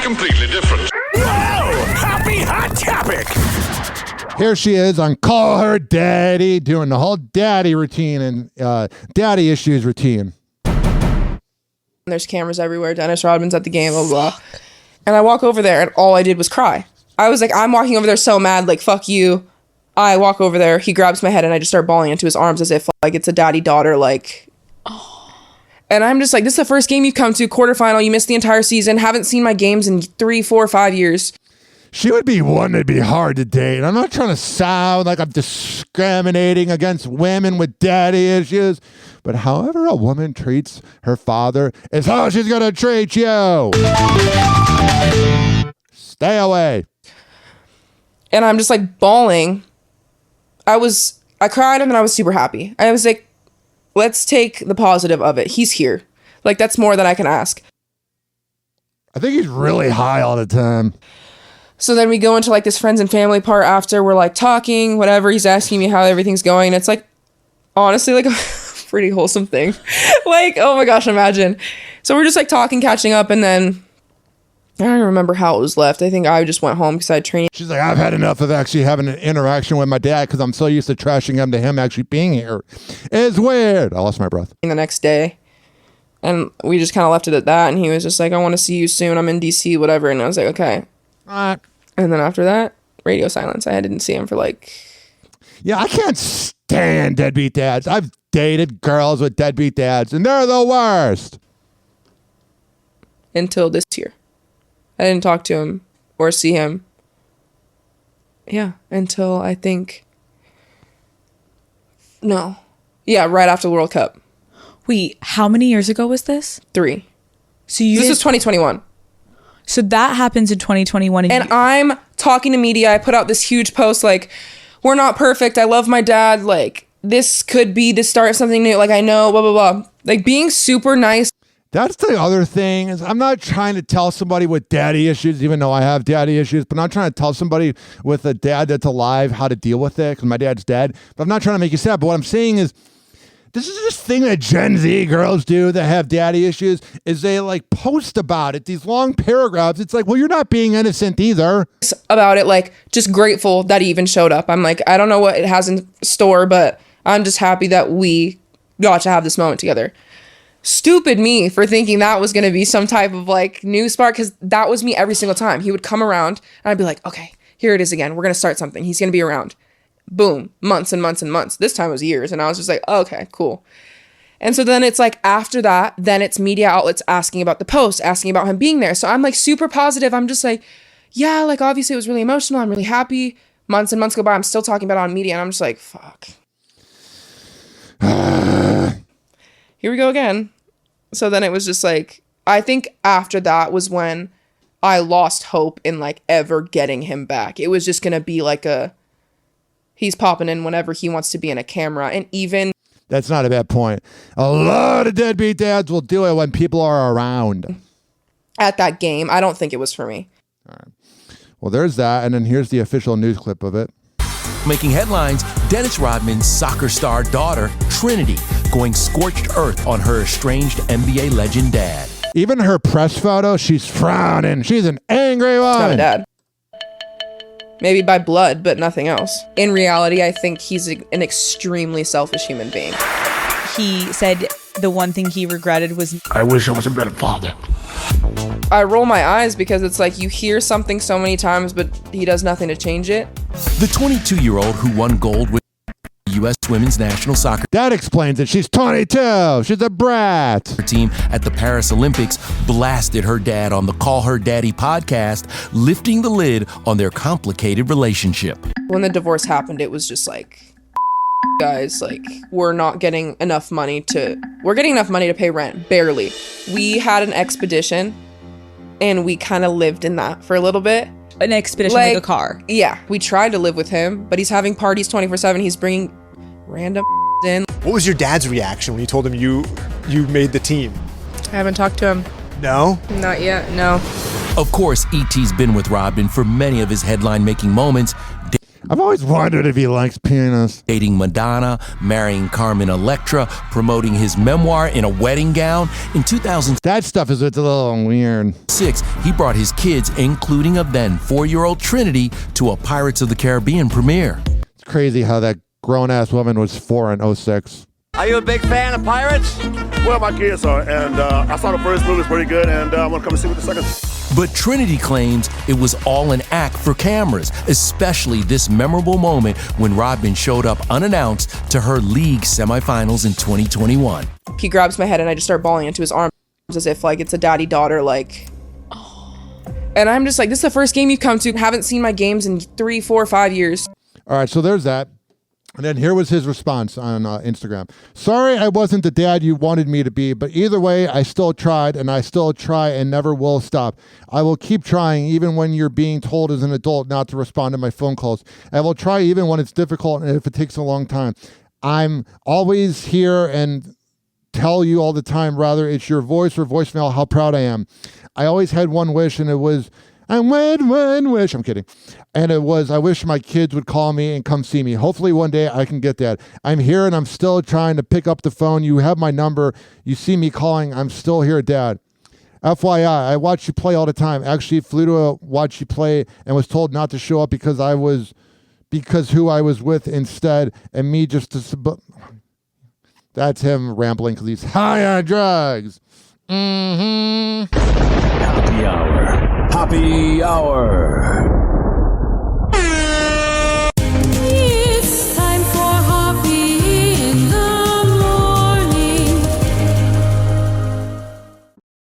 completely different. Whoa! Happy hot topic! Here she is on Call Her Daddy, doing the whole daddy routine and daddy issues routine. There's cameras everywhere. Dennis Rodman's at the game, blah, blah, blah. And I walk over there, and all I did was cry. I was like, I'm walking over there so mad, like, fuck you. I walk over there, he grabs my head, and I just start bawling into his arms as if, like, it's a daddy-daughter, like... Oh. And I'm just like, this is the first game you've come to, quarterfinal, you missed the entire season, haven't seen my games in 3, 4, 5 years. She would be one that'd be hard to date. I'm not trying to sound like I'm discriminating against women with daddy issues, but however a woman treats her father is how she's going to treat you. Stay away. And I'm just like bawling. I cried and then I was super happy. I was like, let's take the positive of it. He's here. Like, that's more than I can ask. I think he's really high all the time. So then we go into like this friends and family part after. We're like talking, whatever. He's asking me how everything's going. And it's like, honestly, like a pretty wholesome thing. Like, oh my gosh, imagine. So we're just like talking, catching up. And then I don't remember how it was left. I think I just went home because I had training. She's like, I've had enough of actually having an interaction with my dad because I'm so used to trashing him to him actually being here. It's weird. I lost my breath. The next day. And we just kind of left it at that. And he was just like, I want to see you soon. I'm in DC, whatever. And I was like, okay. And then after that, radio silence. I didn't see him for like... Yeah, I can't stand deadbeat dads. I've dated girls with deadbeat dads, and they're the worst. Until this year. I didn't talk to him or see him. Yeah, until I think... No. Yeah, right after the World Cup. Wait, how many years ago was this? 3. So this was 2021. So that happens in 2021. And I'm talking to media. I put out this huge post like, we're not perfect. I love my dad. Like, this could be the start of something new. Like, I know, blah, blah, blah. Like, being super nice. That's the other thing is I'm not trying to tell somebody with daddy issues, even though I have daddy issues, but I'm not trying to tell somebody with a dad that's alive how to deal with it because my dad's dead. But I'm not trying to make you sad. But what I'm saying is, this is this thing that Gen Z girls do that have daddy issues is they like post about it, these long paragraphs. It's like, well, you're not being innocent either. About it, like just grateful that he even showed up. I'm like, I don't know what it has in store, but I'm just happy that we got to have this moment together. Stupid me for thinking that was going to be some type of like new spark because that was me every single time. He would come around and I'd be like, okay, here it is again. We're going to start something. He's going to be around. Boom, months and months and months. This time was years. And I was just like, oh, okay, cool. And so then it's like after that, then it's media outlets asking about the post, asking about him being there. So I'm like super positive. I'm just like, yeah, like obviously it was really emotional. I'm really happy. Months and months go by. I'm still talking about it on media. And I'm just like, fuck. Here we go again. So then it was just like, I think after that was when I lost hope in like ever getting him back. It was just going to be like he's popping in whenever he wants to be in a camera. And even... That's not a bad point. A lot of deadbeat dads will do it when people are around. At that game, I don't think it was for me. All right. Well, there's that. And then here's the official news clip of it. Making headlines, Dennis Rodman's soccer star daughter, Trinity, going scorched earth on her estranged NBA legend dad. Even her press photo, she's frowning. She's an angry woman. It's not a dad. Maybe by blood, but nothing else. In reality, I think he's an extremely selfish human being. He said the one thing he regretted was, I wish I was a better father. I roll my eyes because it's like you hear something so many times, but he does nothing to change it. The 22-year-old who won gold with U.S. women's national soccer that explains it. She's 22. She's a brat. Team at the Paris Olympics blasted her dad on the Call Her Daddy podcast, lifting the lid on their complicated relationship. When the divorce happened, it was just like, guys, like, we're getting enough money to pay rent, barely. We had an expedition, and we kind of lived in that for a little bit. An expedition like a car. Yeah, we tried to live with him, but he's having parties 24/7. He's bringing random in. What was your dad's reaction when you told him you made the team? I haven't talked to him. No? Not yet, no. Of course, E.T.'s been with Rodman for many of his headline-making moments. I've always wondered if he likes penis. dating Madonna, marrying Carmen Electra, promoting his memoir in a wedding gown. In 2006, That stuff is it's a little weird. he brought his kids, including a then 4-year-old Trinity, to a Pirates of the Caribbean premiere. It's crazy how that grown-ass woman was 4 in 06. Are you a big fan of Pirates? Well, my kids are, and I saw the first movie, it's pretty good, and I want to come and see what the second. But Trinity claims it was all an act for cameras, especially this memorable moment when Rodman showed up unannounced to her league semifinals in 2021. He grabs my head and I just start bawling into his arms as if like it's a daddy-daughter, like, and I'm just like, this is the first game you've come to. Haven't seen my games in 3, 4, 5 years. All right, so there's that. And then here was his response on Instagram. Sorry I wasn't the dad you wanted me to be, but either way, I still tried, and I still try and never will stop. I will keep trying even when you're being told as an adult not to respond to my phone calls. I will try even when it's difficult and if it takes a long time. I'm always here and tell you all the time, rather it's your voice or voicemail, how proud I am. I always had one wish, and it was, I had one wish. I'm kidding. And it was, I wish my kids would call me and come see me. Hopefully one day I can get that. I'm here and I'm still trying to pick up the phone. You have my number. You see me calling. I'm still here, Dad. FYI, I watch you play all the time. Actually flew to watch you play and was told not to show up because who I was with instead, and me just to... That's him rambling because he's high on drugs. Happy hour. Happy hour.